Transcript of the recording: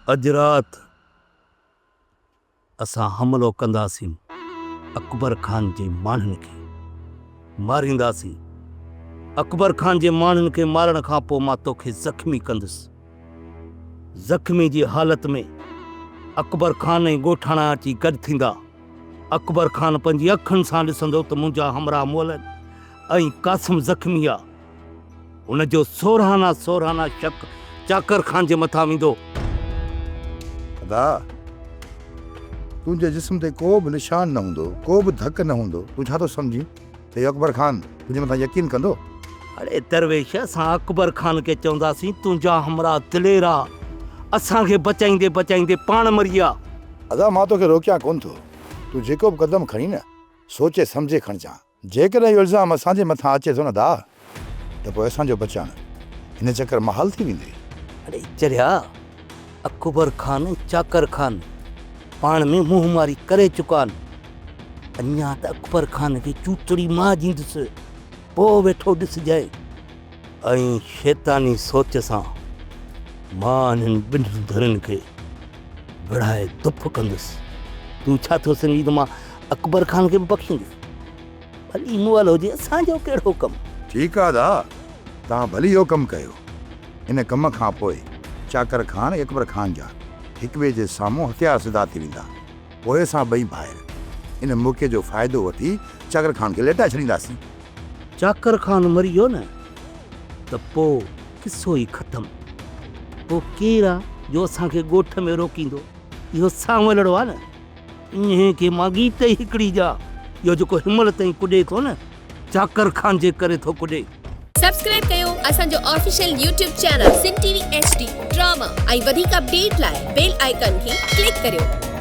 अॼु राति असां हमलो कंदासीं, अकबर खान जे माण्हुनि खे मारींदासीं। अकबर खान जे माण्हुनि खे मारण खां पोइ मां तोखे ज़ख़्मी कंदुसि। ज़ख़्मी जी हालत में अकबर खान ऐं ॻोठाणा अची गॾु थींदा। अकबर खान पंहिंजी अखियुनि सां ॾिसंदो त मुंहिंजा हमरा मोलनि ऐं कासिम ज़ख़्मी आहे। हुनजो सोरहाना शक चाकर खान जे मथां वेंदो। अदा तुंहिंजे जिस्म ते को बि निशान न हूंदो, को बि धक न हूंदो, तूं छा थो सम्झी त इहो अकबर खान तुंहिंजे मथां यकीन कंदो? अरे दरवेश, असां अकबर खान खे चवंदासीं तुंहिंजा हमरा दिलेर आहे, असांखे बचाईंदे बचाईंदे पाण मरी विया। अदा मां तोखे रोकियां कोन थो, तूं जेको बि क़दम खणी न सोचे सम्झे खणजांइ। जेकॾहिं इहो इल्ज़ाम असांजे मथां अचे थो न दा, त पोइ असांजो बचाइण हिन चकर महाल थी वेंदी। अरे चरिया, अकबर खान चाकर खान पाण में मुंहुं मारी करे चुका आहिनि। अञा त अकबर खान खे चूतड़ी मां जींदुसि, पोइ वेठो ॾिसजांइ। ऐं शैतानी सोच सां मां हिननि ॿिनि धरनि खे विढ़ाए दुफ कंदुसि। तूं छा थो सम्झी त मां अकबर खान खे बि बख़्शींदुसि? भली मुअल हुजे, असांजो कहिड़ो कमु। ठीकु आहे दा, तव्हां भली इहो कमु कयो। इन कम खां पोइ चाकर खान ऐं अकबर खान जा हिक ॿिए जे साम्हूं हथियार सिधा थी वेंदा। पोइ असां ॿई भाइर इन मौक़े जो फ़ाइदो वठी चाकर खान खे लेटाए छॾींदासीं। चाकर खान मरी वियो न त पोइ किसो ई ख़तमु। पोइ केरु आहे जो असांखे ॻोठ में रोकींदो? इहो सांवलड़ो आहे न, इन्हे खे मां गीत ई हिकिड़ी जा। इहो जेको हिमल ताईं कुॾे थो न, चाकर खान जे करे थो कुॾे। सब्सक्राइब कयो असांजो official YouTube channel Sindh TV HD drama ऐं वधीक अपडेट लाइ बेल आइकन खे क्लिक करियो।